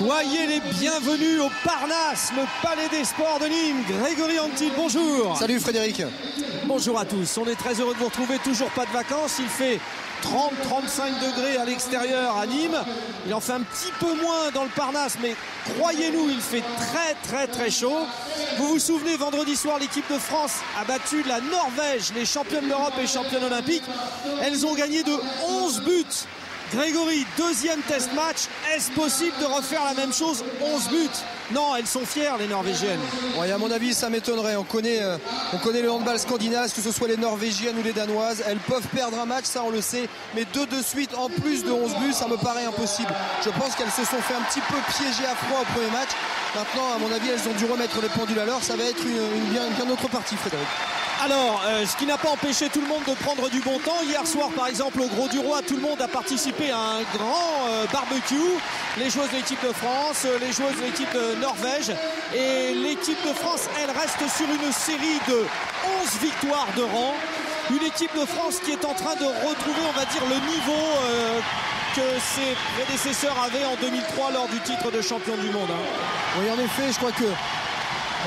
Soyez les bienvenus au Parnasse, le palais des sports de Nîmes. Grégory Anctil, bonjour. Salut Frédéric. Bonjour à tous, on est très heureux de vous retrouver, toujours pas de vacances, il fait 30-35 degrés à l'extérieur à Nîmes, il en fait un petit peu moins dans le Parnasse, mais croyez-nous, il fait très chaud. Vous vous souvenez, vendredi soir, l'équipe de France a battu la Norvège, les championnes d'Europe et championnes olympiques. Elles ont gagné de 11 buts. Grégory, deuxième test match, est-ce possible de refaire la même chose, 11 buts? Non, elles sont fières, les Norvégiennes. Ouais, à mon avis, ça m'étonnerait. On connaît le handball scandinave, que ce soit les Norvégiennes ou les Danoises. Elles peuvent perdre un match, ça on le sait. Mais deux de suite, en plus de 11 buts, ça me paraît impossible. Je pense qu'elles se sont fait un petit peu piéger à froid au premier match. Maintenant, à mon avis, elles ont dû remettre les pendules à l'heure. Ça va être une bien autre partie, Frédéric. Alors, ce qui n'a pas empêché tout le monde de prendre du bon temps. Hier soir, par exemple, au Gros du Roi, tout le monde a participé à un grand barbecue. Les joueuses de l'équipe de France, les joueuses de l'équipe de Norvège. Et l'équipe de France, elle reste sur une série de 11 victoires de rang. Une équipe de France qui est en train de retrouver, on va dire, le niveau que ses prédécesseurs avaient en 2003 lors du titre de champion du monde. Oui, en effet, je crois que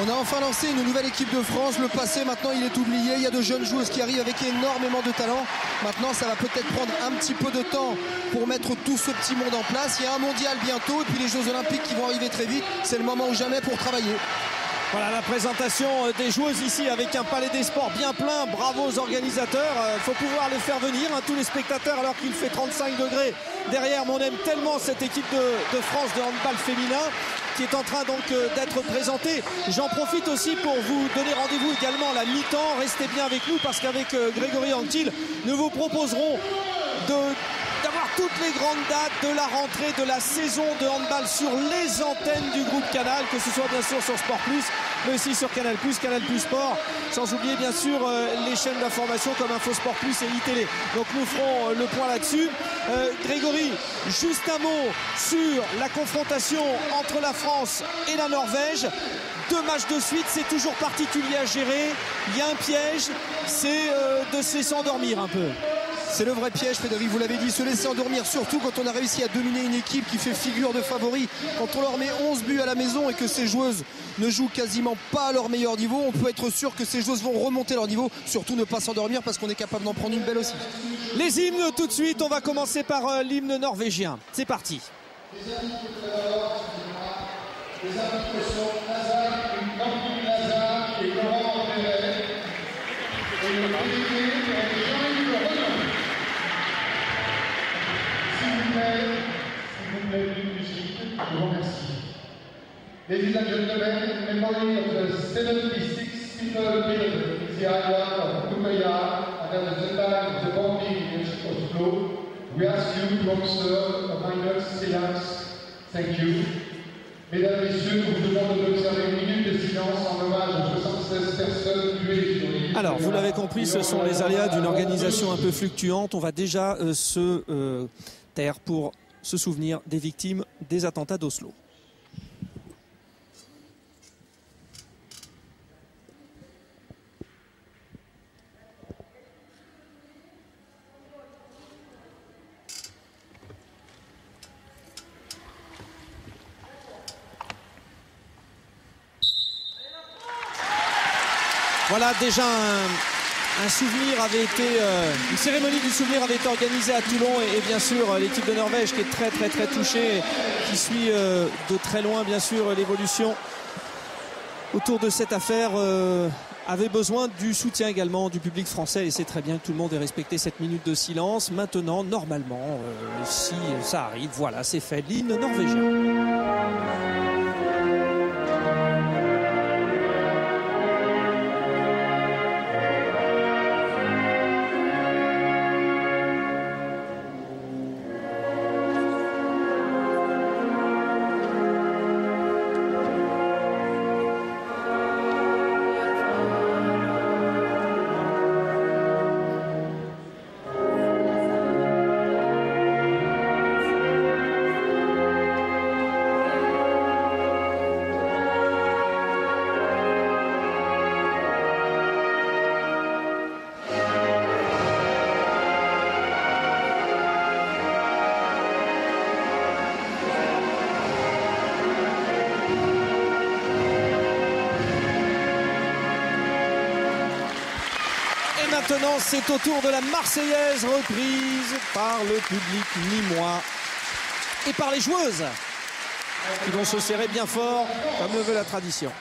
on a enfin lancé une nouvelle équipe de France. Le passé, maintenant, il est oublié. Il y a de jeunes joueuses qui arrivent avec énormément de talent. Maintenant, ça va peut-être prendre un petit peu de temps pour mettre tout ce petit monde en place. Il y a un mondial bientôt et puis les Jeux Olympiques qui vont arriver très vite. C'est le moment ou jamais pour travailler. Voilà la présentation des joueuses ici avec un palais des sports bien plein. Bravo aux organisateurs. Il faut pouvoir les faire venir, tous les spectateurs, alors qu'il fait 35 degrés derrière. Mais on aime tellement cette équipe de France de handball féminin qui est en train donc d'être présentée. J'en profite aussi pour vous donner rendez-vous également à la mi-temps. Restez bien avec nous parce qu'avec Grégory Anctil, nous vous proposerons d'avoir toutes les grandes dates de la rentrée de la saison de handball sur les antennes du groupe Canal, que ce soit bien sûr sur Sport+, mais aussi sur Canal+, Canal+ Sport, sans oublier bien sûr les chaînes d'information comme Infosport+, et iTélé. Donc nous ferons le point là-dessus. Grégory, juste un mot sur la confrontation entre la France et la Norvège. 2 matchs de suite, c'est toujours particulier à gérer. Il y a un piège, c'est de se laisser endormir un peu. C'est le vrai piège, Frédéric, vous l'avez dit, se laisser endormir, surtout quand on a réussi à dominer une équipe qui fait figure de favori. Quand on leur met 11 buts à la maison et que ces joueuses ne jouent quasiment pas à leur meilleur niveau, on peut être sûr que ces joueuses vont remonter leur niveau, surtout ne pas s'endormir parce qu'on est capable d'en prendre une belle aussi. Les hymnes tout de suite, on va commencer par l'hymne norvégien. C'est parti. Je vous remercie. Ladies and gentlemen, in memory of the 76 people killed in the island of Utøya under the time of the bombing against Oslo, we ask you to observe a minute silence. Thank you. Mesdames, Messieurs, nous vous demandons d'observer une minute de silence en hommage aux 76 personnes tuées sur l'île. Alors, vous l'avez compris, ce sont les aléas d'une organisation un peu fluctuante. On va déjà se taire pour se souvenir des victimes des attentats d'Oslo. Voilà, déjà un souvenir avait été, une cérémonie du souvenir avait été organisée à Toulon et bien sûr l'équipe de Norvège qui est très touchée, qui suit de très loin bien sûr l'évolution autour de cette affaire, avait besoin du soutien également du public français et c'est très bien que tout le monde ait respecté cette minute de silence. Maintenant, normalement, si ça arrive, voilà, c'est fait, l'hymne norvégien. Et maintenant, c'est au tour de la Marseillaise, reprise par le public nîmois et par les joueuses qui vont se serrer bien fort, comme le veut la tradition.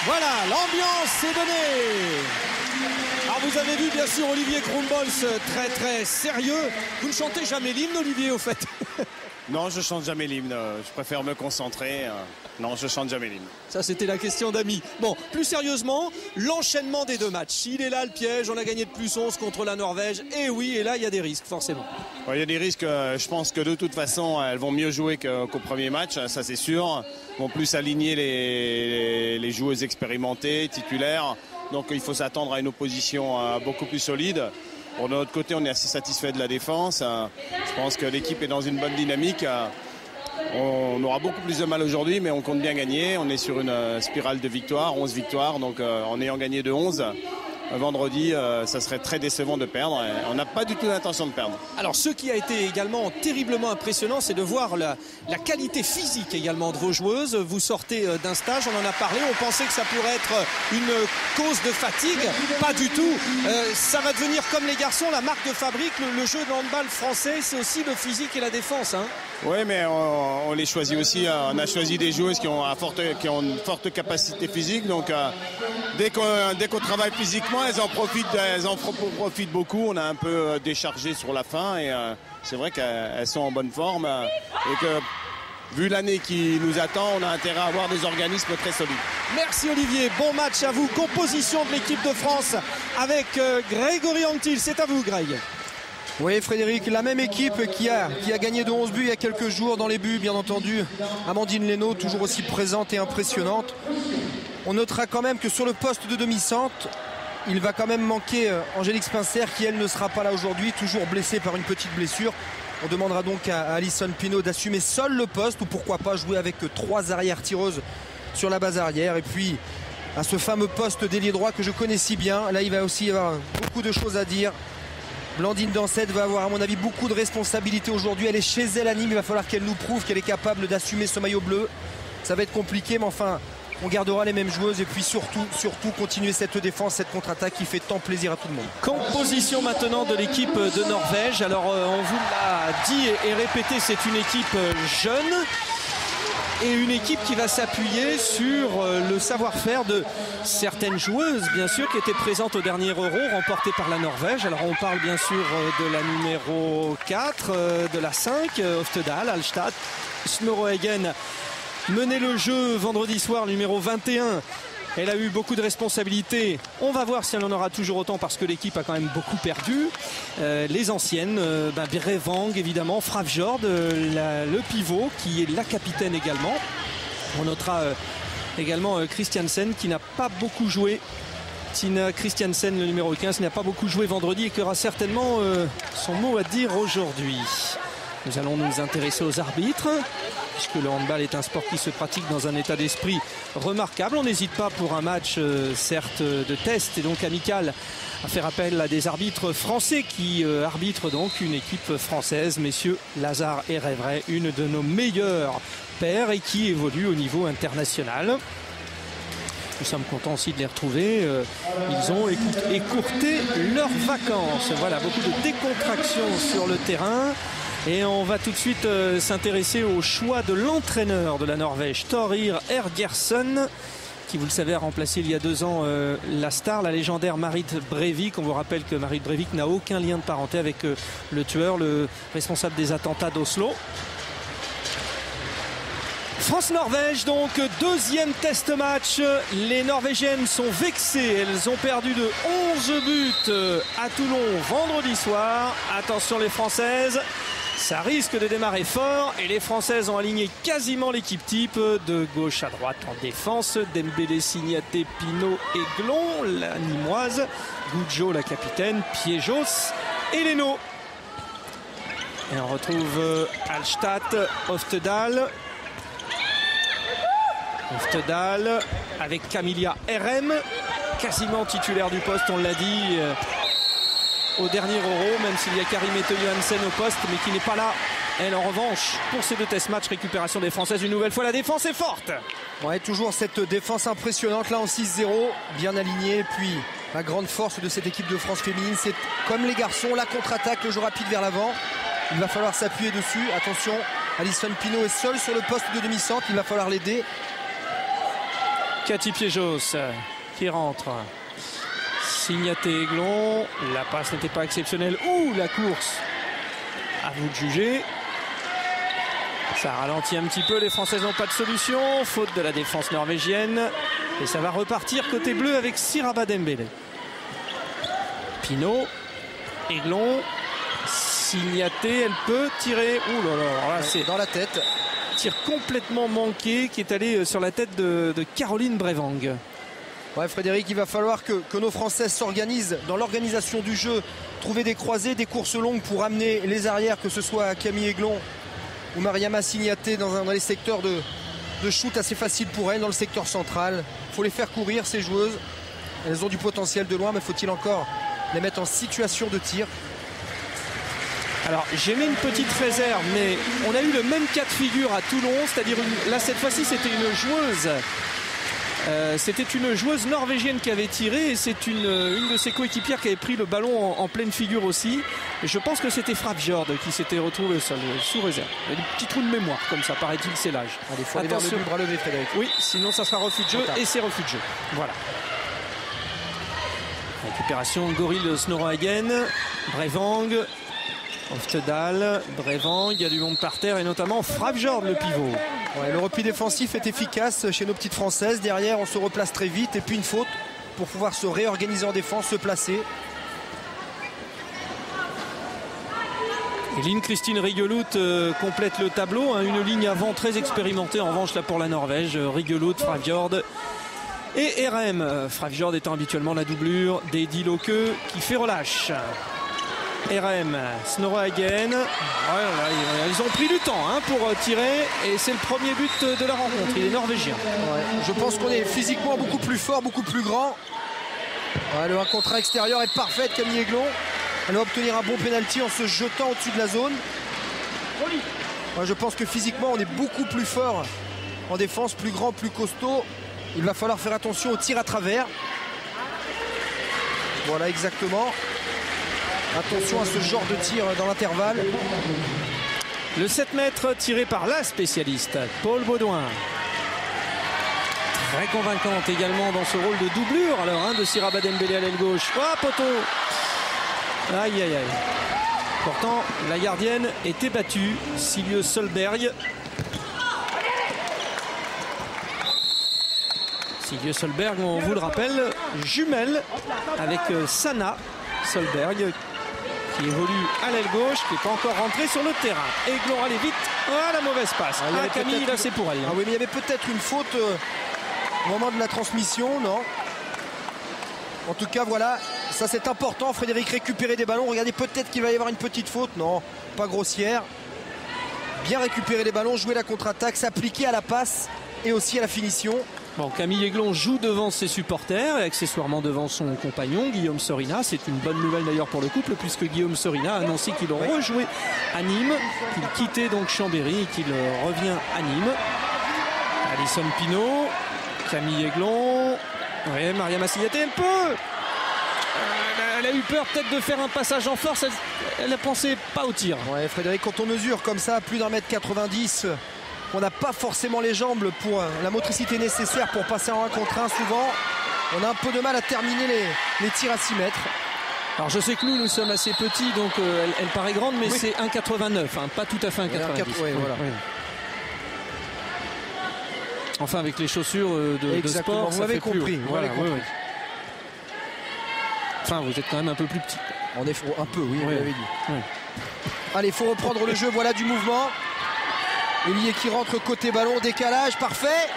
Voilà, l'ambiance est donnée. Alors vous avez vu bien sûr Olivier Krumbolz très très sérieux. Vous ne chantez jamais l'hymne, Olivier, au fait? Non, je chante jamais l'hymne. Je préfère me concentrer. Non, je chante jamais l'hymne. Ça, c'était la question d'Ami. Bon, plus sérieusement, l'enchaînement des deux matchs. Il est là le piège. On a gagné de +11 contre la Norvège. Et oui, et là, il y a des risques, forcément. Il y a des risques. Je pense que de toute façon, elles vont mieux jouer qu'au premier match. Ça, c'est sûr. Elles vont plus aligner les joueuses expérimentées, titulaires. Donc, il faut s'attendre à une opposition beaucoup plus solide. Pour de notre côté, on est assez satisfait de la défense. Je pense que l'équipe est dans une bonne dynamique. On aura beaucoup plus de mal aujourd'hui, mais on compte bien gagner. On est sur une spirale de victoires, 11 victoires. Donc en ayant gagné de 11, vendredi, ça serait très décevant de perdre. On n'a pas du tout l'intention de perdre. Alors ce qui a été également terriblement impressionnant, c'est de voir la qualité physique également de vos joueuses. Vous sortez d'un stage, on en a parlé, on pensait que ça pourrait être une cause de fatigue. Pas du tout. Ça va devenir comme les garçons, la marque de fabrique. Le jeu de handball français, c'est aussi le physique et la défense. Hein. Oui, mais on les choisit aussi. On a choisi des joueuses qui ont une forte capacité physique. Donc, dès qu'on travaille physiquement, elles en profitent beaucoup. On a un peu déchargé sur la fin et c'est vrai qu'elles sont en bonne forme. Et que, vu l'année qui nous attend, on a intérêt à avoir des organismes très solides. Merci Olivier, bon match à vous. Composition de l'équipe de France avec Grégory Anctil. C'est à vous, Greg. Oui, Frédéric, la même équipe qui a gagné de 11 buts il y a quelques jours. Dans les buts, bien entendu, Amandine Leno, toujours aussi présente et impressionnante. On notera quand même que sur le poste de demi-centre, il va quand même manquer Angélique Spincer, qui elle ne sera pas là aujourd'hui, toujours blessée par une petite blessure. On demandera donc à Alison Pinault d'assumer seul le poste, ou pourquoi pas jouer avec 3 arrières tireuses sur la base arrière. Et puis à ce fameux poste d'ailier droit que je connais si bien, là il va aussi y avoir beaucoup de choses à dire. Blandine Dansette va avoir à mon avis beaucoup de responsabilités aujourd'hui. Elle est chez elle à Nîmes, il va falloir qu'elle nous prouve qu'elle est capable d'assumer ce maillot bleu. Ça va être compliqué, mais enfin on gardera les mêmes joueuses et puis surtout continuer cette défense, cette contre-attaque qui fait tant plaisir à tout le monde. Composition maintenant de l'équipe de Norvège. Alors on vous l'a dit et répété, c'est une équipe jeune et une équipe qui va s'appuyer sur le savoir-faire de certaines joueuses, bien sûr, qui étaient présentes au dernier Euro, remporté par la Norvège. Alors on parle bien sûr de la numéro 4, de la 5, Oftedal, Alstad, Smørohagen menait le jeu vendredi soir, numéro 21. Elle a eu beaucoup de responsabilités. On va voir si elle en aura toujours autant parce que l'équipe a quand même beaucoup perdu. Les anciennes, Brevang évidemment, Frafjord, le pivot qui est la capitaine également. On notera également Christiansen qui n'a pas beaucoup joué. Tina Christiansen, le numéro 15, n'a pas beaucoup joué vendredi et qui aura certainement son mot à dire aujourd'hui. Nous allons nous intéresser aux arbitres, puisque le handball est un sport qui se pratique dans un état d'esprit remarquable. On n'hésite pas pour un match, certes de test et donc amical, à faire appel à des arbitres français qui arbitrent donc une équipe française, messieurs Lazare et Révray, une de nos meilleures paires et qui évolue au niveau international. Nous sommes contents aussi de les retrouver. Ils ont écourté leurs vacances. Voilà, beaucoup de décontraction sur le terrain. Et on va tout de suite s'intéresser au choix de l'entraîneur de la Norvège, Thorir Ergersson, qui, vous le savez, a remplacé il y a 2 ans la star, la légendaire Marit Breivik. On vous rappelle que Marit Breivik n'a aucun lien de parenté avec le tueur, le responsable des attentats d'Oslo. France-Norvège, donc 2e test match. Les Norvégiennes sont vexées. Elles ont perdu de 11 buts à Toulon vendredi soir. Attention les Françaises, ça risque de démarrer fort. Et les Françaises ont aligné quasiment l'équipe type de gauche à droite en défense. Dembélé, Signaté, Pinot, Aiglon, la Nîmoise, Goudzo, la capitaine, Piejos et Leno. Et on retrouve Hallstatt, Oftedal. Oftedal avec Camilla RM, quasiment titulaire du poste, on l'a dit, au dernier Euro, même s'il y a Karim Johansen au poste, mais qui n'est pas là. Elle, en revanche, pour ces 2 test matchs, récupération des Françaises, une nouvelle fois, la défense est forte. Ouais, toujours cette défense impressionnante, là en 6-0, bien alignée. Puis la grande force de cette équipe de France féminine, c'est comme les garçons, la contre-attaque, le jeu rapide vers l'avant. Il va falloir s'appuyer dessus. Attention, Alison Pinot est seule sur le poste de demi-centre, il va falloir l'aider. Cathy Piejos qui rentre. Signaté, Aiglon. La passe n'était pas exceptionnelle. Ouh, la course. À vous de juger. Ça ralentit un petit peu. Les Françaises n'ont pas de solution. Faute de la défense norvégienne. Et ça va repartir côté bleu avec Siraba Dembélé. Pinot. Aiglon. Signaté. Elle peut tirer. Ouh là là. Là, c'est dans la tête. Tir complètement manqué qui est allé sur la tête de Caroline Brevang. Ouais, Frédéric, il va falloir que nos Françaises s'organisent dans l'organisation du jeu, trouver des croisés, des courses longues pour amener les arrières, que ce soit Camille Aiglon ou Mariama Signaté dans les secteurs de shoot assez faciles pour elles, dans le secteur central. Il faut les faire courir, ces joueuses. Elles ont du potentiel de loin, mais faut-il encore les mettre en situation de tir? Alors j'ai mis une petite réserve, mais on a eu le même cas de figure à Toulon, c'est-à-dire là cette fois-ci c'était une joueuse. C'était une joueuse norvégienne qui avait tiré et c'est une de ses coéquipières qui avait pris le ballon en pleine figure aussi. Et je pense que c'était Frabjord qui s'était retrouvé au sol, sous réserve. Il y a des petits trous de mémoire comme ça, paraît-il, c'est l'âge. Il faut aller vers le but, bras levé, Frédéric. Oui, sinon ça sera refus de jeu et c'est refus de jeu. Voilà. Récupération Goril Snorhagen, Brevang. Oftedal, Brevang, il y a du monde par terre et notamment Frabjord le pivot. Ouais, le repli défensif est efficace chez nos petites Françaises. Derrière, on se replace très vite et puis une faute pour pouvoir se réorganiser en défense, se placer. Et Lynn Christine Rigelout complète le tableau. Hein, une ligne avant très expérimentée en revanche là pour la Norvège. Rigelout, Frabjord et RM. Frabjord étant habituellement la doublure d'Eddie Loke qui fait relâche. RM, Snorhagen, ils ont pris du temps pour tirer et c'est le premier but de la rencontre, il est norvégien. Ouais, je pense qu'on est physiquement beaucoup plus fort, beaucoup plus grand. Ouais, le 1 contre 1 extérieur est parfait de Camille Aiglon. Elle va obtenir un bon pénalty en se jetant au-dessus de la zone. Ouais, je pense que physiquement on est beaucoup plus fort en défense, plus grand, plus costaud. Il va falloir faire attention au tir à travers. Voilà exactement. Attention à ce genre de tir dans l'intervalle. Le 7 mètres tiré par la spécialiste, Paul Baudouin. Très convaincante également dans ce rôle de doublure alors de Siraba Dembélé à l'aile gauche. Oh, poteau. Aïe, aïe, aïe. Pourtant, la gardienne était battue, Silje Solberg. Silje Solberg, on vous le rappelle, jumelle avec Sanna Solberg, qui évolue à l'aile gauche, qui n'est pas encore rentré sur le terrain. Aiglon, allez vite. Ah, la mauvaise passe. Camille, là, c'est pour elle. Ah oui, mais il y avait peut-être une faute au moment de la transmission, non? En tout cas, voilà, ça c'est important. Frédéric, récupérer des ballons. Regardez, peut-être qu'il va y avoir une petite faute. Non, pas grossière. Bien récupérer les ballons, jouer la contre-attaque, s'appliquer à la passe et aussi à la finition. Bon, Camille Aiglon joue devant ses supporters et accessoirement devant son compagnon Guillaume Sorina. C'est une bonne nouvelle d'ailleurs pour le couple puisque Guillaume Sorina a annoncé qu'il rejouait à Nîmes, qu'il quittait donc Chambéry et qu'il revient à Nîmes. Alison Pinot, Camille Aiglon, ouais, Mariama Signaté, elle peut. Elle a eu peur peut-être de faire un passage en force, elle a pensé pas au tir. Ouais, Frédéric, quand on mesure comme ça plus d'1,90 m qu'on n'a pas forcément les jambes pour la motricité nécessaire pour passer en 1 contre 1 souvent. On a un peu de mal à terminer les tirs à 6 mètres. Alors je sais que nous sommes assez petits, donc elle paraît grande, mais oui. C'est 1,89, hein, pas tout à fait 1,90. Oui, voilà. Oui. Enfin, avec les chaussures de sport, vous avez compris. Voilà, oui, oui. Enfin, vous êtes quand même un peu plus petit. On est un peu, oui, vous l'avez dit. Oui. Allez, il faut reprendre le jeu, voilà du mouvement. Elie qui rentre côté ballon, décalage, parfait.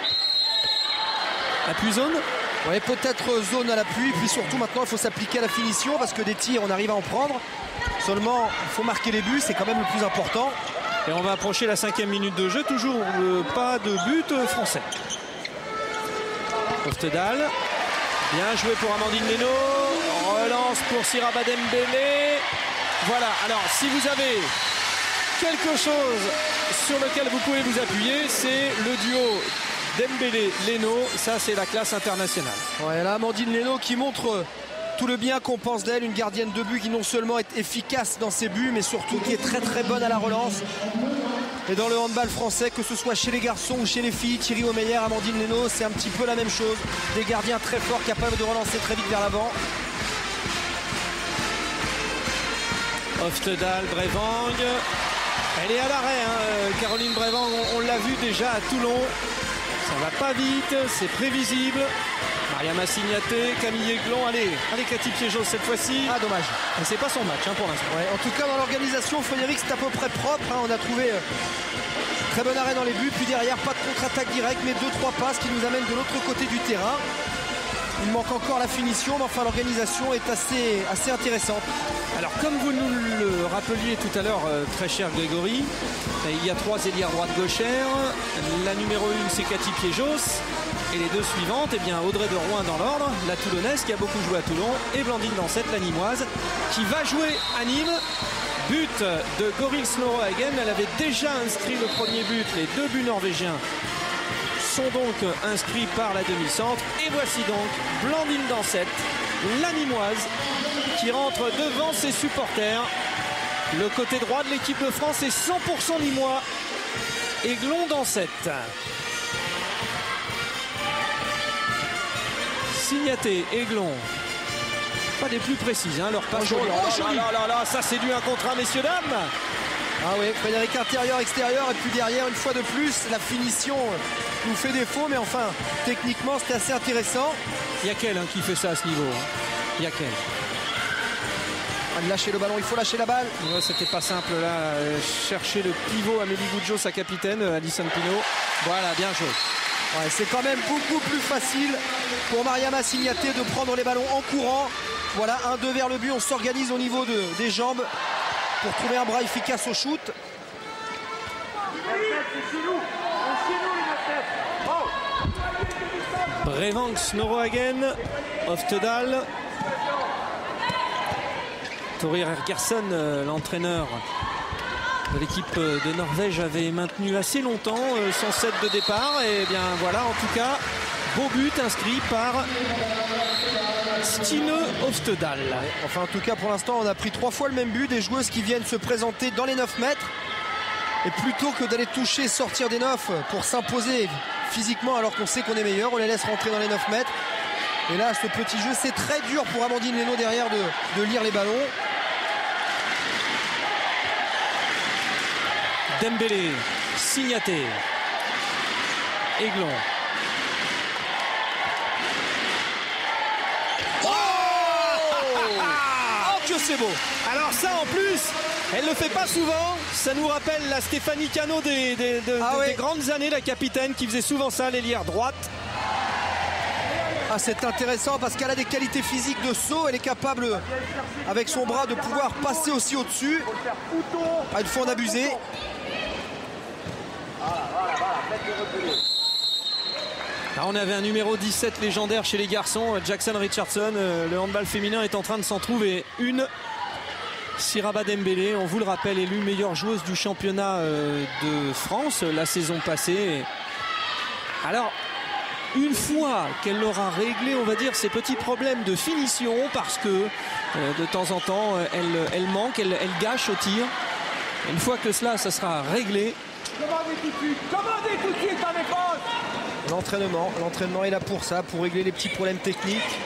Appui zone. Oui, peut-être zone à l'appui, puis surtout maintenant il faut s'appliquer à la finition parce que des tirs on arrive à en prendre. Seulement il faut marquer les buts, c'est quand même le plus important. Et on va approcher la 5e minute de jeu, toujours pas de but français. Oftedal, bien joué pour Amandine Leno, relance pour Siraba Dembélé. Voilà, alors si vous avez quelque chose sur lequel vous pouvez vous appuyer, c'est le duo Dembélé-Leno, ça c'est la classe internationale. Ouais, là Amandine Leno qui montre tout le bien qu'on pense d'elle, une gardienne de but qui non seulement est efficace dans ses buts, mais surtout qui est très très bonne à la relance. Et dans le handball français, que ce soit chez les garçons ou chez les filles, Thierry Omeyer, Amandine Leno, c'est un petit peu la même chose. Des gardiens très forts capables de relancer très vite vers l'avant. Oftedal, Brevang. Elle est à l'arrêt, hein, Caroline Brevang, on l'a vu déjà à Toulon. Ça va pas vite, c'est prévisible. Mariama Signaté, Camille Aiglon, allez Cathy Piégeot cette fois-ci. Ah dommage. C'est pas son match hein, pour l'instant. Ouais, en tout cas dans l'organisation, Frédéric, c'est à peu près propre. Hein. On a trouvé très bon arrêt dans les buts, puis derrière pas de contre-attaque directe, mais 2-3 passes qui nous amènent de l'autre côté du terrain. Il manque encore la finition, mais enfin l'organisation est assez intéressante. Alors comme vous nous le rappeliez tout à l'heure, très cher Grégory, il y a 3 ailières droite-gauchères. La numéro 1 c'est Cathy Piégeot. Et les 2 suivantes, eh bien Audrey de Rouen dans l'ordre, la Toulonnaise qui a beaucoup joué à Toulon, et Blandine Dansette, la Nîmoise, qui va jouer à Nîmes. But de Goril Snorre-Hagen, elle avait déjà inscrit le premier but, les 2 buts norvégiens sont donc inscrits par la demi-centre. Et voici donc Blandine Dansette, la Nîmoise, qui rentre devant ses supporters. Le côté droit de l'équipe de France est 100% nîmois. Aiglon Dansette. Signaté, Aiglon. Pas des plus précises, hein, leur passe. Ça c'est du 1 contre 1, messieurs, dames. Ah oui, Frédéric, intérieur, extérieur, et puis derrière, une fois de plus, la finition nous fait défaut, mais enfin, techniquement, c'était assez intéressant. Il y a quel qui fait ça à ce niveau hein. Il y a quel lâcher le ballon, il faut lâcher la balle. Ouais, c'était pas simple là, chercher le pivot Amélie Goudzo, sa capitaine, Alison Pinault. Voilà, bien joué. Ouais, c'est quand même beaucoup plus facile pour Mariama Signaté de prendre les ballons en courant. Voilà, 1-2 vers le but, on s'organise au niveau des jambes pour trouver un bras efficace au shoot. Brevang, Snorre-Hagen, Oftedal. Torir Hergersson, l'entraîneur de l'équipe de Norvège, avait maintenu assez longtemps son set de départ. Et bien voilà, en tout cas, beau but inscrit par Stine Oftedal. Enfin, en tout cas, pour l'instant, on a pris 3 fois le même but. Des joueuses qui viennent se présenter dans les 9 mètres. Et plutôt que d'aller toucher, sortir des 9 pour s'imposer physiquement alors qu'on sait qu'on est meilleur, on les laisse rentrer dans les 9 mètres. Et là, ce petit jeu, c'est très dur pour Amandine Leno derrière de lire les ballons. Dembélé, Signaté, Aiglon. Oh que c'est beau! Alors ça en plus, elle le fait pas souvent. Ça nous rappelle la Stéphanie Cano des grandes années, la capitaine qui faisait souvent ça, l'ailière droite. Ah, c'est intéressant parce qu'elle a des qualités physiques de saut. Elle est capable, avec son bras, de pouvoir passer aussi au-dessus. Ah, il faut en abuser. Alors on avait un numéro 17 légendaire chez les garçons, Jackson Richardson. Le handball féminin est en train de s'en trouver une. Siraba Dembélé, on vous le rappelle, élue meilleure joueuse du championnat de France la saison passée. Alors, une fois qu'elle aura réglé, on va dire, ses petits problèmes de finition, parce que de temps en temps, elle manque, elle gâche au tir. Une fois que ça sera réglé, Commandez tout de suite en défense. L'entraînement est là pour ça, pour régler les petits problèmes techniques.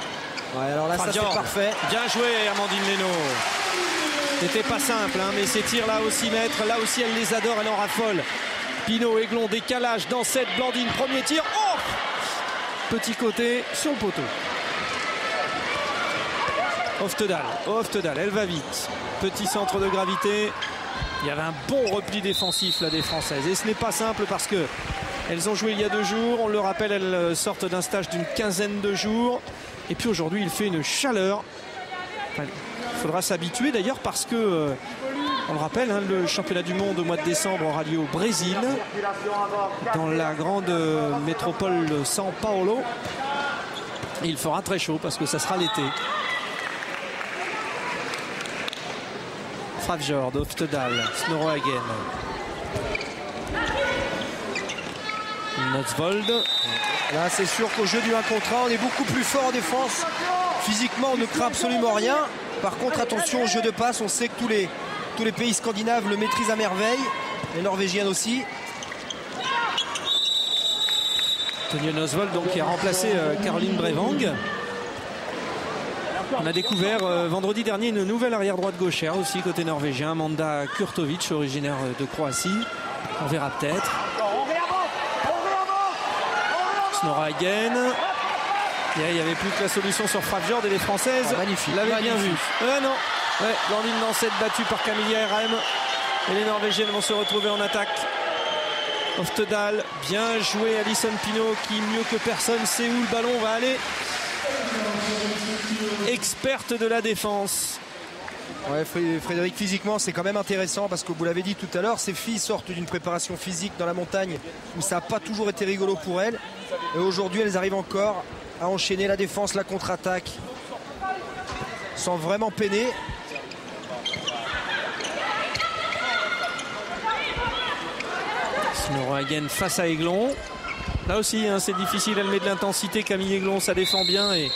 Ouais, alors là, ça c'est parfait. Bien joué, Amandine Leno. C'était pas simple, hein, mais ces tirs là aussi maîtres, là aussi elle les adore, elle en raffole. Pinot, Aiglon, décalage dans cette Blandine, premier tir. Oh, petit côté sur le poteau. Oftedal, elle va vite. Petit centre de gravité. Il y avait un bon repli défensif là des Françaises. Et ce n'est pas simple parce que elles ont joué il y a 2 jours. On le rappelle, elles sortent d'un stage d'une 15aine de jours. Et puis aujourd'hui, il fait une chaleur. Enfin, il faudra s'habituer d'ailleurs parce que, on le rappelle, hein, le championnat du monde au mois de décembre aura lieu au Brésil, dans la grande métropole de São Paulo. Et il fera très chaud parce que ça sera l'été. Fravjord, Oftedal, Snorhagen, Notsvold. Là, c'est sûr qu'au jeu du 1 contre 1, on est beaucoup plus fort en défense. Physiquement, on ne craint absolument rien. Par contre, attention au jeu de passe. On sait que tous les pays scandinaves le maîtrisent à merveille. Les Norvégiennes aussi. Tonje Notsvold donc, qui a remplacé Caroline Brevang. On a découvert vendredi dernier une nouvelle arrière droite gauchère aussi côté norvégien, Amanda Kurtovic, originaire de Croatie. On verra peut-être. Snorhagen. Il n'y avait plus que la solution sur Fravjord et les Françaises l'avaient bien vu. Non. Ouais, Blandine Dansette battue par Camilla RM. Et les Norvégiennes vont se retrouver en attaque. Oftedal, bien joué. Alison Pinot qui mieux que personne sait où le ballon va aller. Experte de la défense. Ouais, Frédéric, physiquement c'est quand même intéressant parce que vous l'avez dit tout à l'heure, ces filles sortent d'une préparation physique dans la montagne où ça n'a pas toujours été rigolo pour elles. Et aujourd'hui elles arrivent encore à enchaîner la défense, la contre-attaque sans vraiment peiner. Snorhagen face à Aiglon. Là aussi hein, c'est difficile, elle met de l'intensité. Camille Aiglon, ça défend bien et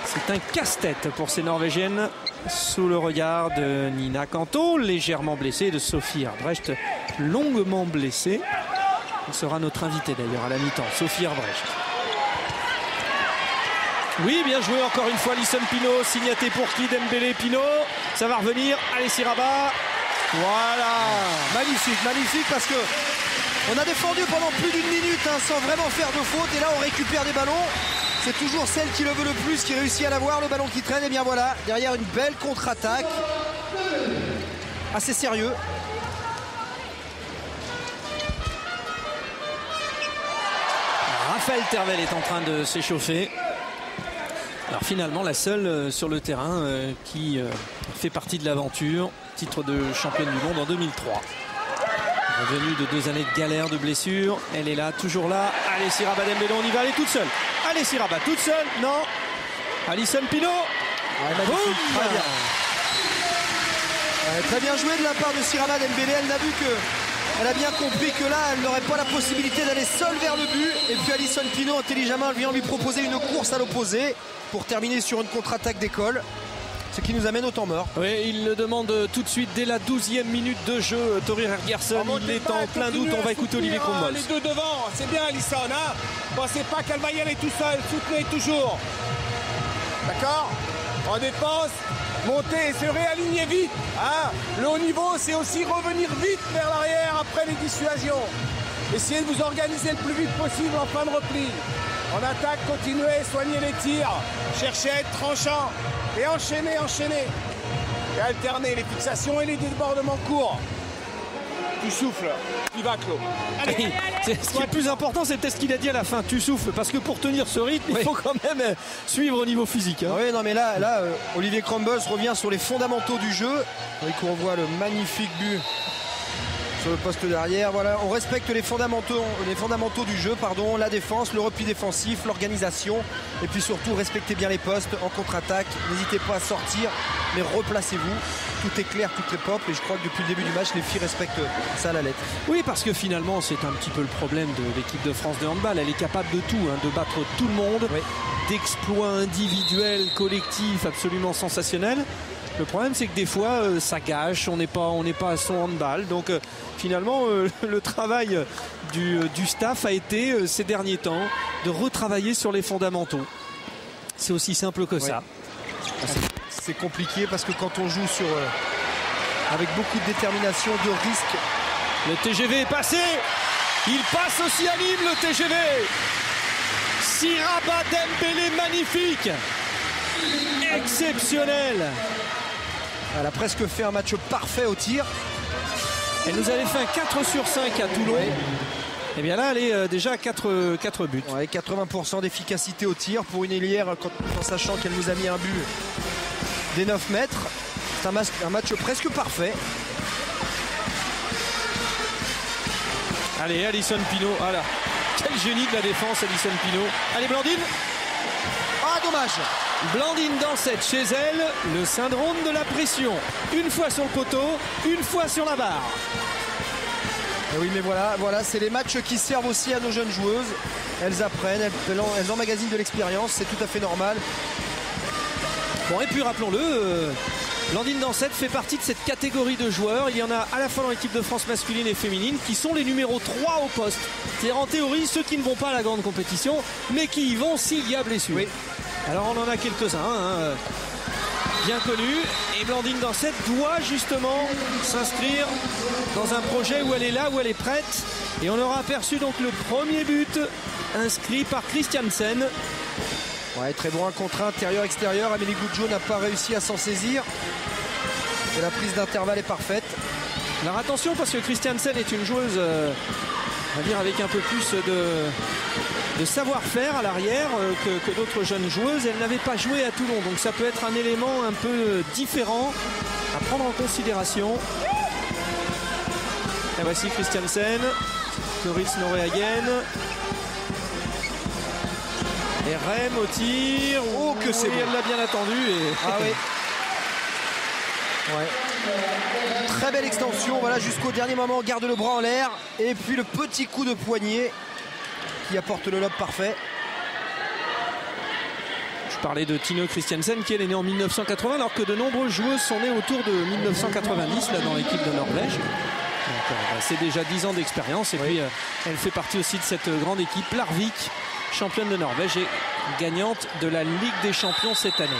c'est un casse-tête pour ces Norvégiennes sous le regard de Nina Canto, légèrement blessée, de Sophie Herbrecht, longuement blessée. Elle sera notre invitée d'ailleurs à la mi-temps, Sophie Herbrecht. Oui, bien joué encore une fois Alison Pinot, signaté pour qui Dembélé Pinot. Ça va revenir, allez Siraba. Voilà. Magnifique parce que on a défendu pendant plus d'1 minute hein, sans vraiment faire de faute et là on récupère des ballons. C'est toujours celle qui le veut le plus qui réussit à l'avoir, le ballon qui traîne. Et bien voilà, derrière une belle contre-attaque. Assez sérieux. Raphaël Tervel est en train de s'échauffer. Alors finalement la seule sur le terrain qui fait partie de l'aventure. Titre de championne du monde en 2003. Revenue de 2 années de galère, de blessure. Elle est là, toujours là. Allez Siraba Dembélé, on y va, elle est toute seule. Allez Siraba, toute seule, non. Alison Pinot. Très bien. Très bien joué de la part de Siraba Dembélé. Elle n'a vu que, elle a bien compris que là, elle n'aurait pas la possibilité d'aller seule vers le but. Et puis Alison Pinot, intelligemment, vient lui proposer une course à l'opposé pour terminer sur une contre-attaque d'école. Ce qui nous amène au temps mort. Oui, il le demande tout de suite dès la 12e minute de jeu. Thorir Hergersson, il est en plein doute. On va écouter Olivier Kronbolz. Les deux devant, c'est bien Alison. Hein, pensez pas qu'elle va y aller tout seul. Soutenez toujours. D'accord. En défense, monter et se réaligner vite. Hein. Le haut niveau, c'est aussi revenir vite vers l'arrière après les dissuasions. Essayez de vous organiser le plus vite possible en fin de repli. En attaque, continuez, soignez les tirs. Cherchez à être tranchant. Et enchaîner. Et alterner les fixations et les débordements courts. Tu souffles, il va Claude. Allez. Ce qui est le plus important, c'est peut-être ce qu'il a dit à la fin. Tu souffles, parce que pour tenir ce rythme, il faut quand même suivre au niveau physique. Hein. Oui, non, mais là Olivier Kronbolz revient sur les fondamentaux du jeu. Et qu'on voit le magnifique but sur le poste derrière. Voilà, on respecte les fondamentaux du jeu, pardon, la défense, le repli défensif, l'organisation. Et puis surtout, respectez bien les postes en contre-attaque. N'hésitez pas à sortir, mais replacez-vous. Tout est clair, tout est propre. Et je crois que depuis le début du match, les filles respectent ça à la lettre. Oui, parce que finalement, c'est un petit peu le problème de l'équipe de France de handball. Elle est capable de tout, hein, de battre tout le monde, d'exploits individuels, collectifs absolument sensationnels. Le problème, c'est que des fois, ça gâche, on n'est pas à son handball. Donc finalement, le travail du staff a été, ces derniers temps, de retravailler sur les fondamentaux. C'est aussi simple que ça. C'est compliqué parce que quand on joue avec beaucoup de détermination, de risque. Le TGV est passé. Il passe aussi à Nîmes, le TGV. Siraba Dembélé, magnifique. Exceptionnel. Elle a presque fait un match parfait au tir. Elle nous avait fait un 4 sur 5 à Toulon. Et bien là, elle est déjà à 4 buts. Ouais, 80% d'efficacité au tir pour une ailière, en sachant qu'elle nous a mis un but des 9 mètres. C'est un match presque parfait. Allez, Alison Pinault. Ah là, quel génie de la défense, Alison Pinault. Allez, Blandine. Ah, dommage. Blandine Dansette chez elle, le syndrome de la pression. Une fois sur le poteau, une fois sur la barre. Et oui, mais voilà, c'est les matchs qui servent aussi à nos jeunes joueuses. Elles apprennent, elles emmagasinent de l'expérience, c'est tout à fait normal. Bon, et puis rappelons-le, Blandine Dansette fait partie de cette catégorie de joueurs. Il y en a à la fois dans l'équipe de France masculine et féminine qui sont les numéros 3 au poste. C'est-à-dire en théorie ceux qui ne vont pas à la grande compétition, mais qui y vont s'il y a blessure. Oui. Alors on en a quelques-uns, bien connus. Et Blandine Dansette doit justement s'inscrire dans un projet où elle est là, où elle est prête. Et on aura aperçu donc le premier but inscrit par Christiansen. Ouais, très bon, un contre un, intérieur-extérieur. Amélie Goudzo n'a pas réussi à s'en saisir. Et la prise d'intervalle est parfaite. Alors attention, parce que Christiansen est une joueuse, on va dire, avec un peu plus de savoir-faire à l'arrière que d'autres jeunes joueuses. Elle n'avait pas joué à Toulon, donc ça peut être un élément un peu différent à prendre en considération. Et voici Christiansen, Doris Noréhagen. Et Rem au tir. Oh, que c'est bon. Elle l'a bien attendu. Ah oui. Ouais. Très belle extension, voilà, jusqu'au dernier moment, garde le bras en l'air. Et puis le petit coup de poignet qui apporte le lob parfait. Je parlais de Tine Christiansen qui elle est née en 1980 alors que de nombreuses joueuses sont nées autour de 1990 là dans l'équipe de Norvège. C'est déjà 10 ans d'expérience et puis elle fait partie aussi de cette grande équipe Larvik, championne de Norvège et gagnante de la Ligue des Champions cette année.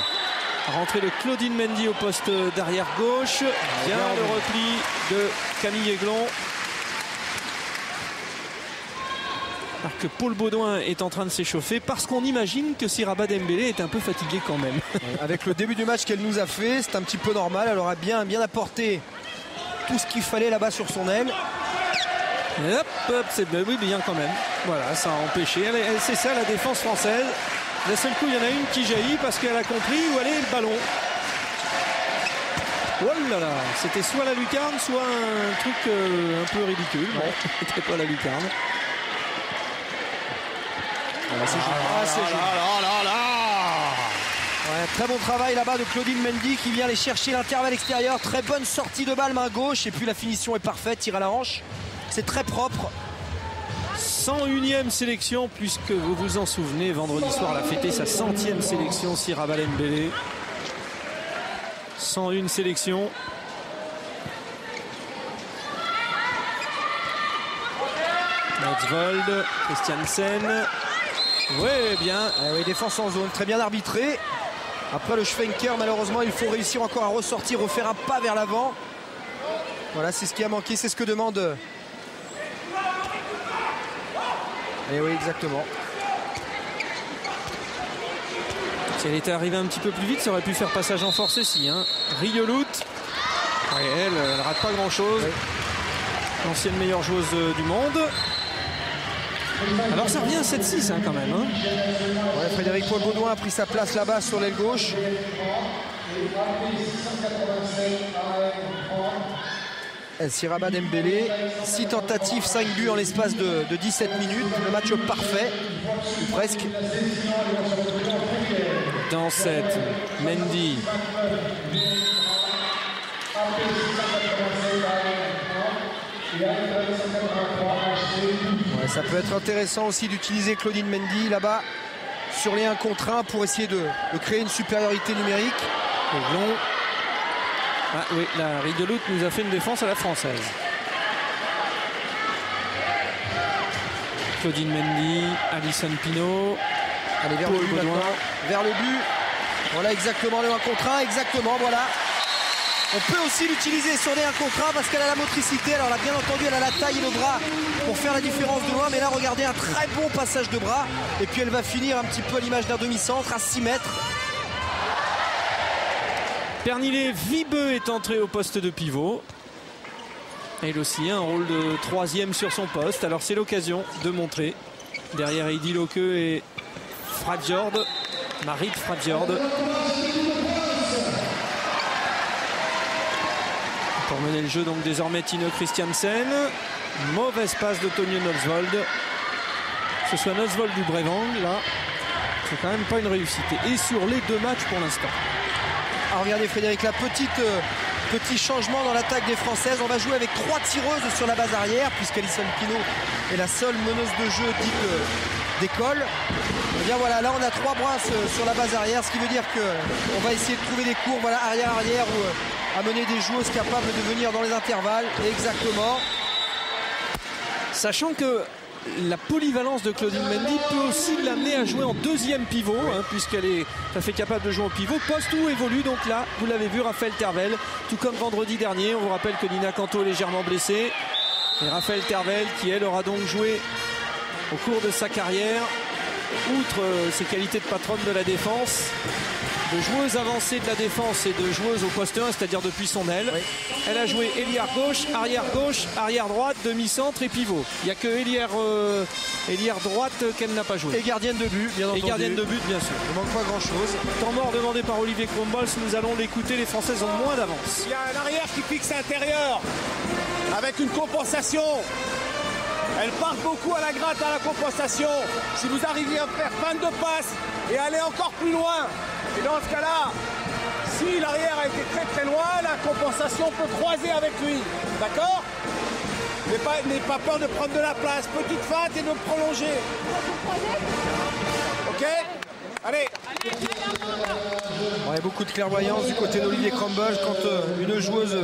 Rentrée de Claudine Mendy au poste d'arrière gauche. Bien le repli de Camille Aiglon. Alors que Paul Baudouin est en train de s'échauffer parce qu'on imagine que Siraba Dembélé est un peu fatigué quand même. Avec le début du match qu'elle nous a fait, c'est un petit peu normal. Elle aura bien apporté tout ce qu'il fallait là-bas sur son aile. Et hop, c'est oui, bien quand même. Voilà, ça a empêché. C'est ça la défense française. D'un seul coup, il y en a une qui jaillit parce qu'elle a compris où allait le ballon. Oh là là, c'était soit la lucarne, soit un truc un peu ridicule. Bon, c'était pas la lucarne. Voilà, c'est ouais, très bon travail là-bas de Claudine Mendy qui vient aller chercher l'intervalle extérieur. Très bonne sortie de balle main gauche et puis la finition est parfaite, tir à la hanche. C'est très propre. 101e sélection, puisque vous vous en souvenez, vendredi soir, elle a fêté sa 100e sélection, Siraba Dembélé. 101 sélections. Notzvold, Christiansen. Oui, bien. Oui, défense en zone, très bien arbitré. Après le Schwenker, malheureusement, il faut réussir encore à ressortir, refaire un pas vers l'avant. Voilà, c'est ce qui a manqué, c'est ce que demande. Et oui, exactement. Si elle était arrivée un petit peu plus vite, ça aurait pu faire passage en force ici. Rielout. Oui, elle rate pas grand-chose. Oui. L'ancienne meilleure joueuse du monde. Alors ça revient à 7-6 quand même. Ouais, Frédéric Paul Baudouin a pris sa place là-bas sur l'aile gauche. Siraba Dembélé, 6 tentatives, 5 buts en l'espace de 17 minutes. Le match parfait, ou presque. Dansette, Mendy. Ouais, ça peut être intéressant aussi d'utiliser Claudine Mendy là-bas sur les 1 contre 1 pour essayer de créer une supériorité numérique. Aiglon. Ah oui, la Ridelout nous a fait une défense à la française. Claudine Mendy, Alison Pinault. Allez, vers le but maintenant. Vers le but. Voilà exactement le 1 contre 1. Exactement, voilà. On peut aussi l'utiliser sur des 1 contre 1 parce qu'elle a la motricité. Alors là, bien entendu, elle a la taille et le bras pour faire la différence de loin. Mais là, regardez, un très bon passage de bras. Et puis elle va finir un petit peu à l'image d'un demi-centre à 6 mètres. Pernille Vibeux est entrée au poste de pivot. Elle aussi, un rôle de 3e sur son poste. Alors c'est l'occasion de montrer. Derrière Heidi Locke et Frafjord, Marit Frafjord. Pour mener le jeu, donc désormais Tine Christiansen. Mauvaise passe de Tonje Nosvold. Que ce soit Nosvold ou Brevang, là, c'est quand même pas une réussite. Et sur les 2 matchs pour l'instant. Alors regardez Frédéric, la petit changement dans l'attaque des Françaises. On va jouer avec 3 tireuses sur la base arrière, puisqu'Alison Pinault est la seule meneuse de jeu dite d'école. Et bien voilà, là on a 3 brasses sur la base arrière, ce qui veut dire qu'on va essayer de trouver des cours, voilà, arrière-arrière, ou à mener des joueuses capables de venir dans les intervalles. Exactement. Sachant que la polyvalence de Claudine Mendy peut aussi l'amener à jouer en 2e pivot, hein, puisqu'elle est tout à fait capable de jouer en pivot, poste où évolue. Donc là, vous l'avez vu, Raphaël Tervel, tout comme vendredi dernier. On vous rappelle que Nina Canto est légèrement blessée. Et Raphaël Tervel, qui elle aura donc joué au cours de sa carrière, outre ses qualités de patronne de la défense, de joueuse avancée de la défense et de joueuse au poste 1, c'est-à-dire depuis son aile. Oui. Elle a joué ailière gauche, arrière droite, demi-centre et pivot. Il n'y a que ailière droite qu'elle n'a pas joué. Et gardienne de but, bien entendu. Et gardienne de but, bien sûr. Il ne manque pas grand-chose. Temps mort demandé par Olivier Krombols, nous allons l'écouter. Les Françaises ont moins d'avance. Il y a un arrière qui fixe intérieur avec une compensation. Elle part beaucoup à la gratte à la compensation. Si vous arriviez à faire 22 passes et aller encore plus loin, et dans ce cas-là, si l'arrière a été très très loin, la compensation peut croiser avec lui. D'accord ? N'ayez pas peur de prendre de la place. Petite feinte et de prolonger. Ok ? Allez. Ouais, beaucoup de clairvoyance du côté d'Olivier Krombols quand une joueuse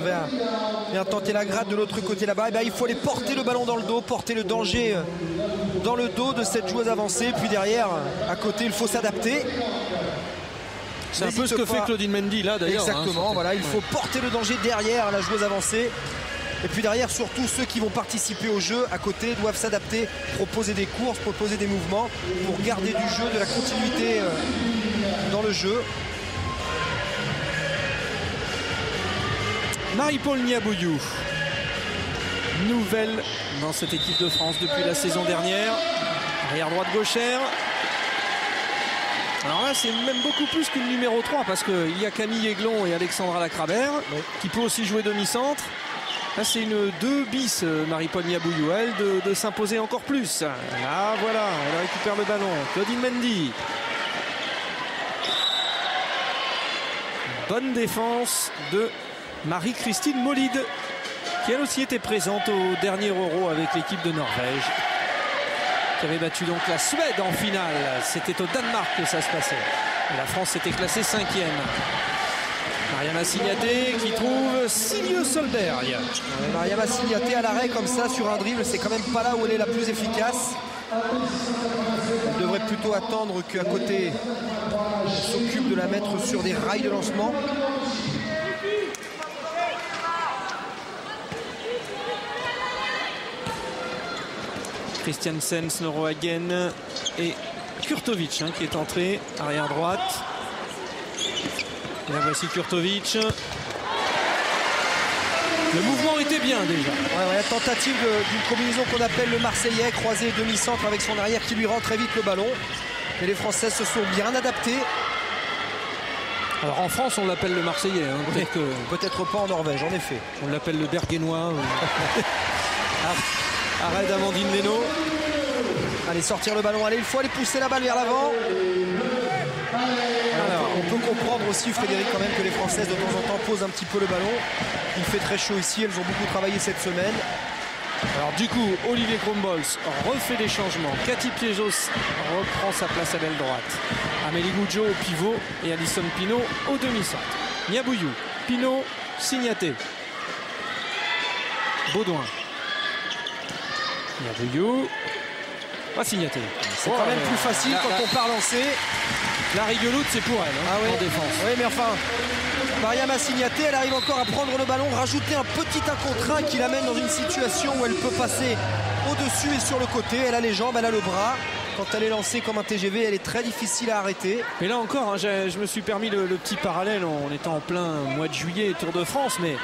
vient tenter la gratte de l'autre côté là-bas. Et ben, il faut aller porter le ballon dans le dos, porter le danger dans le dos de cette joueuse avancée. Puis derrière, à côté, il faut s'adapter. C'est un peu ce que fait Claudine Mendy là d'ailleurs. Exactement, hein, voilà, il faut porter le danger derrière la joueuse avancée. Et puis derrière, surtout ceux qui vont participer au jeu à côté doivent s'adapter, proposer des courses, proposer des mouvements pour garder du jeu, de la continuité dans le jeu. Marie-Paule Niabouyou, nouvelle dans cette équipe de France depuis la saison dernière. Arrière droite gauchère. Alors là, c'est même beaucoup plus qu'une numéro 3 parce qu'il y a Camille Aiglon et Alexandra Lacrabert qui peut aussi jouer demi-centre. Là, c'est une 2 bis, Marie-Paule Niabouyou, elle, de s'imposer encore plus. Là, voilà, elle récupère le ballon. Claudine Mendy. Bonne défense de Marie-Christine Molide, qui elle aussi était présente au dernier Euro avec l'équipe de Norvège, qui avait battu donc la Suède en finale. C'était au Danemark que ça se passait. Et la France s'était classée 5e. Mariama Signaté qui trouve Silje Solberg. Mariama Signaté à l'arrêt comme ça sur un dribble, c'est quand même pas là où elle est la plus efficace. Elle devrait plutôt attendre qu'à côté elle s'occupe de la mettre sur des rails de lancement. Christiansen, Snorrohagen et Kurtovic qui est entré arrière droite. Et là voici Kurtovic. Le mouvement était bien déjà. Ouais, tentative d'une combinaison qu'on appelle le Marseillais, croisé demi-centre avec son arrière qui lui rend très vite le ballon. Et les Françaises se sont bien adaptées. Alors en France on l'appelle le Marseillais. Hein. Peut-être pas en Norvège, en effet. On l'appelle le Berguénois. Arrêt d'Amandine Leno. Allez, sortir le ballon. Allez, il faut aller pousser la balle vers l'avant. Alors, on peut comprendre aussi, Frédéric, quand même, que les Françaises de temps en temps posent un petit peu le ballon. Il fait très chaud ici, elles ont beaucoup travaillé cette semaine. Alors du coup, Olivier Krombols refait des changements. Cathy Piejos reprend sa place à l'aile droite. Amélie Goudzo au pivot et Alison Pinault au demi-centre. Niabouyou, Pinot, Signaté. Baudouin. Yabouillou. Signaté. C'est quand même plus facile quand on part lancer. La rigoloute, c'est pour elle en défense. Oui, mais enfin, Mariama Signaté, elle arrive encore à prendre le ballon, rajouter un petit 1 contre 1 qui l'amène dans une situation où elle peut passer au-dessus et sur le côté. Elle a les jambes, elle a le bras. Quand elle est lancée comme un TGV, elle est très difficile à arrêter. Mais là encore, je me suis permis le petit parallèle en étant en plein mois de juillet, Tour de France, mais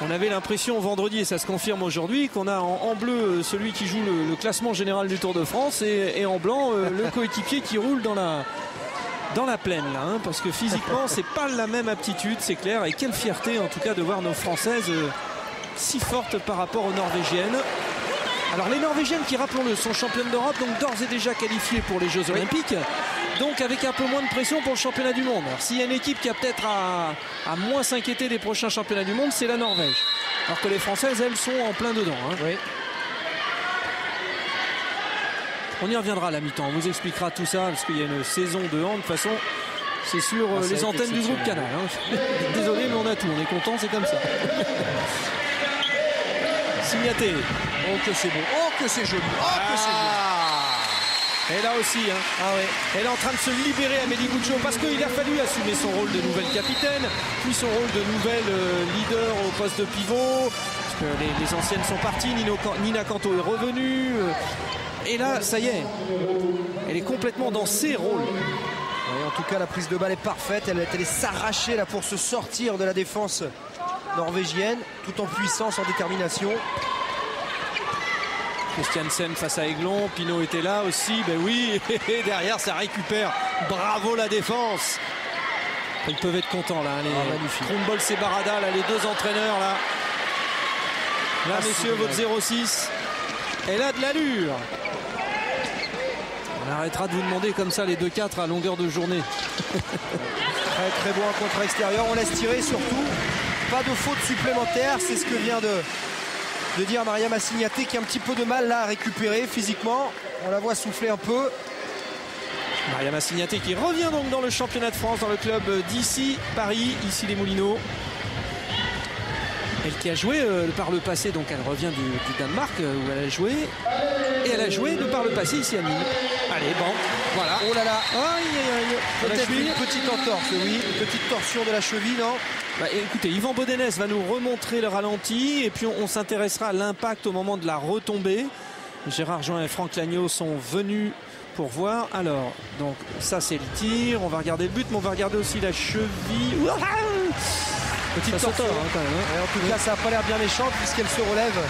on avait l'impression vendredi, et ça se confirme aujourd'hui, qu'on a en bleu celui qui joue le classement général du Tour de France et en blanc le coéquipier qui roule dans la plaine là, parce que physiquement c'est pas la même aptitude, c'est clair, et quelle fierté en tout cas de voir nos Françaises si fortes par rapport aux Norvégiennes. Alors les Norvégiennes qui, rappelons-le, sont championnes d'Europe, donc d'ores et déjà qualifiées pour les Jeux Olympiques, donc avec un peu moins de pression pour le championnat du monde. Alors s'il y a une équipe qui a peut-être à moins s'inquiéter des prochains championnats du monde, c'est la Norvège, alors que les Françaises, elles, sont en plein dedans. Oui. On y reviendra à la mi-temps, on vous expliquera tout ça, parce qu'il y a une saison de hand, de toute façon, c'est sur les antennes du groupe Canal. Désolé, mais on a tout, on est content, c'est comme ça. Signaté. Oh que c'est bon, oh que c'est joli, oh que c'est joli. Et là aussi, elle est en train de se libérer, Amélie Bouchot, parce qu'il a fallu assumer son rôle de nouvelle capitaine, puis son rôle de nouvelle leader au poste de pivot, parce que les anciennes sont parties, Nina Canto est revenue. Et là, ça y est, elle est complètement dans ses rôles. Oui, en tout cas, la prise de balle est parfaite. Elle est allée s'arracher là pour se sortir de la défense norvégienne, tout en puissance, en détermination. Christiansen face à Aiglon, Pinot était là aussi, ben oui, et derrière ça récupère. Bravo la défense. Ils peuvent être contents là, les Kronbols et Barada, là, les deux entraîneurs là. Là, messieurs, votre 0-6. Elle a de l'allure. On arrêtera de vous demander comme ça les 2-4 à longueur de journée. Très très bon contre extérieur. On laisse tirer surtout. Pas de faute supplémentaire. C'est ce que vient de dire Mariama Signaté, qui a un petit peu de mal là à récupérer physiquement. On la voit souffler un peu. Mariama Signaté qui revient donc dans le championnat de France, dans le club d'ici Paris, ici les Moulineaux. Elle qui a joué par le passé, donc elle revient du Danemark où elle a joué. Et elle a joué par le passé ici à Nîmes. Allez, bon, voilà. Oh là là. Aïe, aïe, aïe. Peut-être une petite entorse, oui. Une petite torsion de la cheville, non? Écoutez, Yvan Bodenès va nous remontrer le ralenti et puis on s'intéressera à l'impact au moment de la retombée. Gérard Join et Franck Lagneau sont venus pour voir. Alors, donc ça c'est le tir. On va regarder le but, mais on va regarder aussi la cheville. Petite torsion quand même. En tout cas, ça n'a pas l'air bien méchant puisqu'elle se relève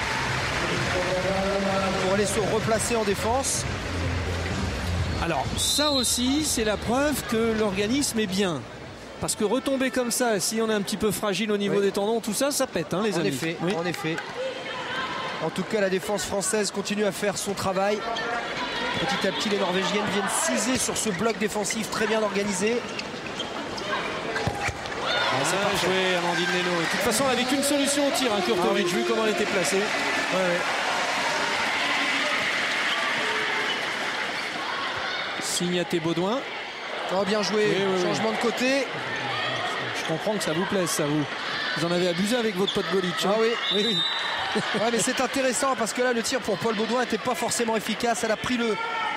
pour aller se replacer en défense. Alors, ça aussi, c'est la preuve que l'organisme est bien. Parce que retomber comme ça, si on est un petit peu fragile au niveau des tendons, tout ça, ça pète, les amis. En effet. En tout cas, la défense française continue à faire son travail. Petit à petit, les Norvégiennes viennent s'user sur ce bloc défensif très bien organisé. C'est pas joué, Amandine Leno. De toute façon, elle n'avait qu'une solution au tir, Kurtovic, vu comment elle était placée. Signaté Baudouin. Oh, bien joué, changement de côté. Je comprends que ça vous plaise, ça vous en avez abusé avec votre pote Golic. Ah oui. Ouais, mais c'est intéressant parce que là le tir pour Paul Baudouin n'était pas forcément efficace. Elle a pris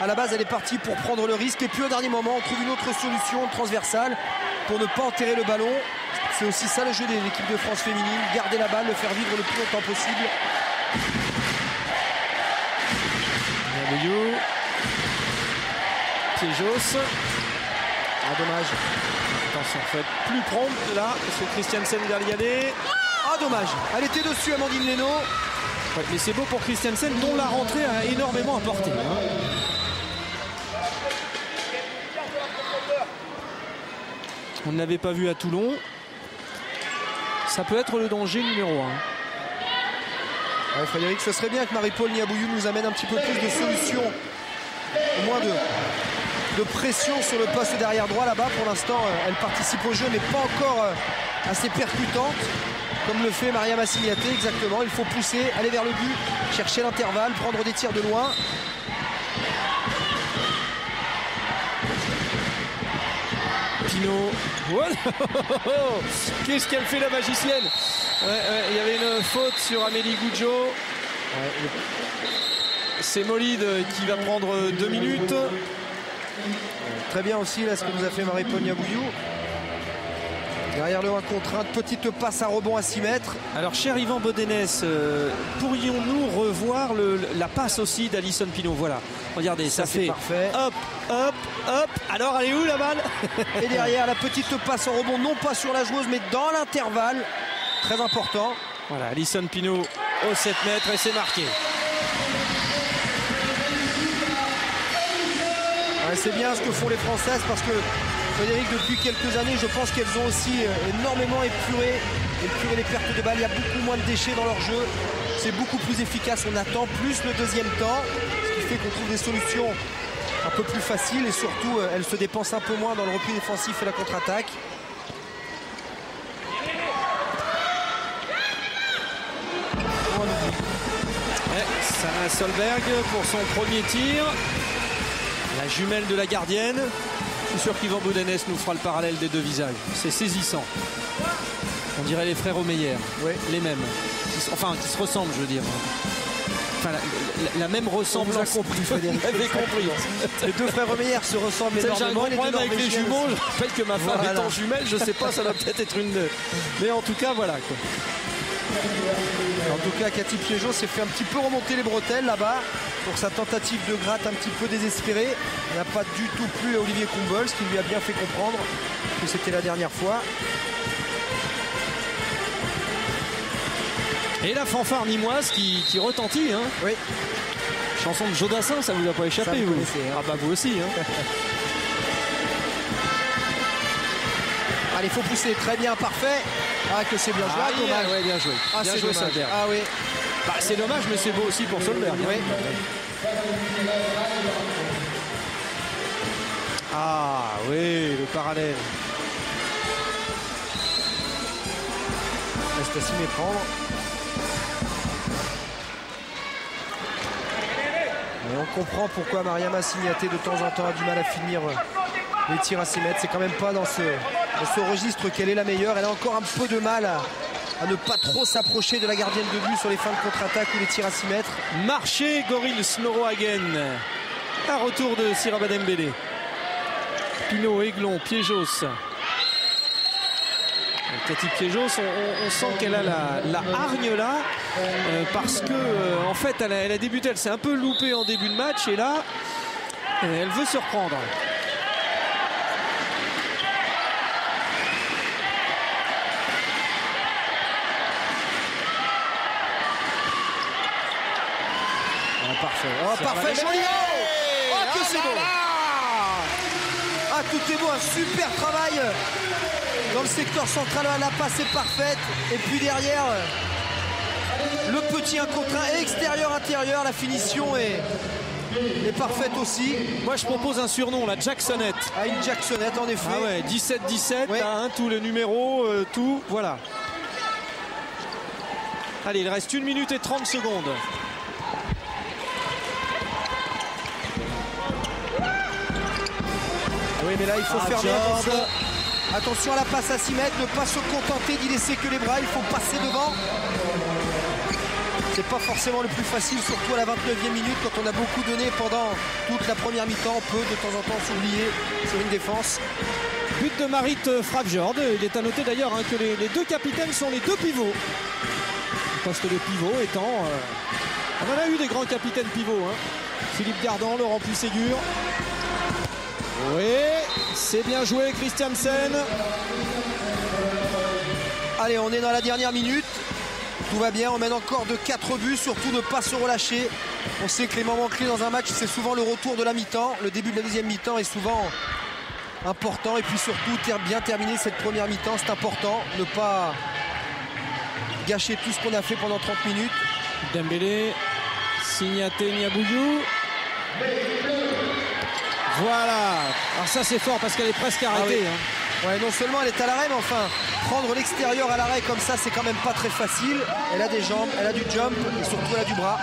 à la base, elle est partie pour prendre le risque et puis au dernier moment on trouve une autre solution transversale pour ne pas enterrer le ballon. C'est aussi ça le jeu de l'équipe de France féminine, garder la balle, le faire vivre le plus longtemps possible. Yabouillou. Piéjos. Ah, dommage. Attention, il faut être plus prompte là, parce que Christiansen va y aller. Ah, dommage. Elle était dessus, Amandine Leno. Ouais, mais c'est beau pour Christiansen, dont la rentrée a énormément apporté. On ne l'avait pas vu à Toulon. Ça peut être le danger numéro 1. Ouais, Frédéric, ce serait bien que Marie-Paule Niabouillou nous amène un petit peu plus de solutions, au moins de pression sur le poste derrière droit là-bas. Pour l'instant, elle participe au jeu, mais pas encore assez percutante, comme le fait Mariama Signaté. Exactement, il faut pousser, aller vers le but, chercher l'intervalle, prendre des tirs de loin. Pinot. Oh, qu'est-ce qu'elle fait la magicienne? Il y avait une faute sur Amélie Goudzo. C'est Molide qui va prendre 2 minutes. Très bien aussi là ce que nous a fait Marie-Paul Niabouillou. Derrière le 1 contre 1, petite passe à rebond à 6 mètres. Alors cher Yvan Bodenès, pourrions-nous revoir la passe aussi d'Alison Pinot? Voilà, regardez, ça fait parfait. Hop, hop, hop. Alors elle est où la balle? Et derrière la petite passe en rebond, non pas sur la joueuse mais dans l'intervalle. Très important. Voilà, Alison Pinot au 7 mètres et c'est marqué. Ouais, c'est bien ce que font les Françaises parce que Frédéric, depuis quelques années, je pense qu'elles ont aussi énormément épuré les pertes de balles. Il y a beaucoup moins de déchets dans leur jeu. C'est beaucoup plus efficace. On attend plus le deuxième temps, ce qui fait qu'on trouve des solutions un peu plus faciles et surtout, elles se dépensent un peu moins dans le repli défensif et la contre-attaque. Sana Solberg pour son premier tir. La jumelle de la gardienne. Je suis sûr qu'Yvan Bodenès nous fera le parallèle des 2 visages. C'est saisissant. On dirait les frères Omeyer. Oui. Les mêmes. Enfin, qui se ressemblent, je veux dire. Enfin, la même ressemblance. On vous a compris, Frédéric. Vous avez compris. Les 2 frères Omeyer se ressemblent énormément. J'ai un grand problème avec les jumeaux. Je rappelle que ma femme est en jumelle. Je sais pas, ça va peut-être être une... Mais en tout cas, voilà, quoi. En tout cas, Cathy Piégeot s'est fait un petit peu remonter les bretelles là-bas pour sa tentative de gratte un petit peu désespérée. Il n'a pas du tout plu à Olivier Kumble, ce qui lui a bien fait comprendre que c'était la dernière fois. Et la fanfare nîmoise qui retentit. Hein. Oui. Chanson de Jodassin, ça vous a pas échappé, vous? Hein. Ah bah vous aussi. Hein. Allez, il faut pousser. Très bien, parfait. Ah, que c'est bien joué. Ah, dommage. Ouais, bien joué. Ah, bien c'est joué, dommage. Solberg. Ah oui. Bah, c'est dommage, mais c'est beau aussi pour Solberg. Oui. Ah oui, le parallèle. Reste à s'y méprendre. Et on comprend pourquoi Mariama Signaté de temps en temps a du mal à finir les tirs à 6 mètres. C'est quand même pas dans ce registre qu'elle est la meilleure. Elle a encore un peu de mal à ne pas trop s'approcher de la gardienne de but sur les fins de contre-attaque ou les tirs à 6 mètres. Marché Goril Snorohagen. Un retour de Siraba Dembélé. Pinot, Aiglon, Piéjos. Cathy Piéjos, on sent qu'elle a la hargne là, parce que en fait elle a débuté, elle s'est un peu loupée en début de match et là elle veut se reprendre. Parfait. Oh, parfait, joli. Oh, que c'est beau. Ah, tout est beau, un super travail dans le secteur central. La passe est parfaite. Et puis derrière, le petit 1 contre 1 extérieur-intérieur. La finition est parfaite aussi. Moi, je propose un surnom, la Jacksonette. Ah, une Jacksonette, en effet. Ah ouais, 17-17, ouais. Hein, tous les numéros, tout, voilà. Allez, il reste 1 minute et 30 secondes. Oui, mais là, il faut faire bien attention. Attention à la passe à 6 mètres, ne pas se contenter d'y laisser que les bras, il faut passer devant. C'est pas forcément le plus facile, surtout à la 29e minute, quand on a beaucoup donné pendant toute la première mi-temps. On peut de temps en temps s'oublier sur une défense. But de Marit Frafjord. Il est à noter d'ailleurs hein, que les 2 capitaines sont les 2 pivots. Le poste de pivot étant... on en a eu des grands capitaines pivots. Hein. Philippe Gardan, Laurent Puisségur. Oui, c'est bien joué, Christiansen. Allez, on est dans la dernière minute. Tout va bien, on mène encore de 4 buts, surtout ne pas se relâcher. On sait que les moments clés dans un match, c'est souvent le retour de la mi-temps. Le début de la deuxième mi-temps est souvent important. Et puis surtout, bien terminer cette première mi-temps, c'est important. Ne pas gâcher tout ce qu'on a fait pendant 30 minutes. Dembélé, Signaté, Niabouillou. Voilà. Alors ça, c'est fort parce qu'elle est presque arrêtée. Ah oui. Hein. Ouais, non seulement elle est à l'arrêt, mais enfin, prendre l'extérieur à l'arrêt comme ça, c'est quand même pas très facile. Elle a des jambes, elle a du jump et surtout elle a du bras.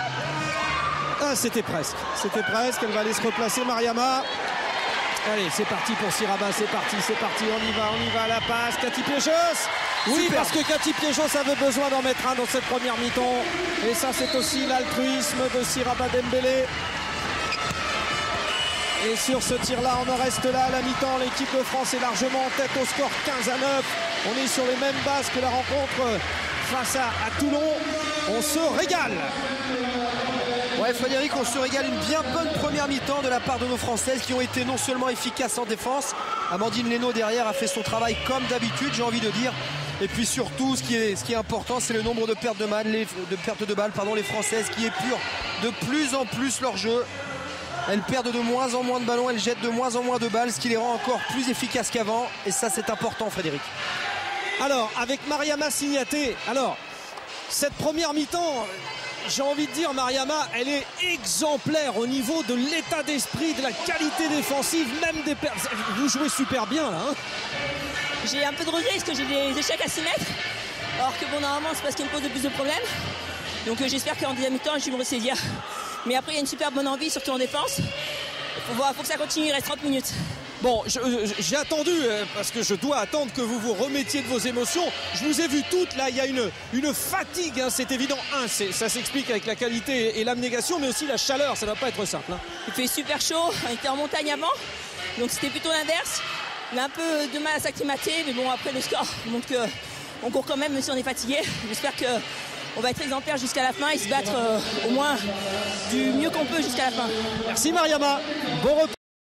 Ah, c'était presque. C'était presque. Elle va aller se replacer, Mariama. Allez, c'est parti pour Siraba, c'est parti, on y va, la passe, Cathy Piejos. Oui, super. Parce que Cathy Piejos avait besoin d'en mettre un dans cette première mi-temps. Et ça, c'est aussi l'altruisme de Siraba Dembélé. Et sur ce tir-là, on en reste là à la mi-temps. L'équipe de France est largement en tête au score 15-9. On est sur les mêmes bases que la rencontre face à Toulon. On se régale. Ouais, Frédéric, on se régale. Une bien bonne première mi-temps de la part de nos Françaises qui ont été non seulement efficaces en défense. Amandine Leno derrière a fait son travail comme d'habitude, j'ai envie de dire. Et puis surtout, ce qui est important, c'est le nombre de pertes de balles, les Françaises qui épurent de plus en plus leur jeu. Elles perdent de moins en moins de ballons, elles jettent de moins en moins de balles, ce qui les rend encore plus efficaces qu'avant. Et ça, c'est important, Frédéric. Alors, avec Mariama Signaté, cette première mi-temps, j'ai envie de dire, Mariama, elle est exemplaire au niveau de l'état d'esprit, de la qualité défensive, même des pertes. Vous jouez super bien, là. J'ai un peu de regret parce que j'ai des échecs à 6 mètres. Alors que bon, normalement, c'est parce qu'il me pose de plus de problèmes. Donc j'espère qu'en deuxième mi-temps, je vais me ressaisir. Mais après, il y a une super bonne envie, surtout en défense. Faut que ça continue, il reste 30 minutes. Bon, j'ai attendu, parce que je dois attendre que vous vous remettiez de vos émotions. Je vous ai vu toutes, là, il y a une fatigue, hein, c'est évident. Ça s'explique avec la qualité et l'abnégation, mais aussi la chaleur, ça ne va pas être simple. Hein. Il fait super chaud, on était en montagne avant, donc c'était plutôt l'inverse. On a un peu de mal à s'acclimater, mais bon, après le score montre qu'on court quand même si on est fatigué. J'espère qu'on va être exemplaire jusqu'à la fin et se battre au moins du mieux qu'on peut jusqu'à la fin. Merci Mariama, bon repos.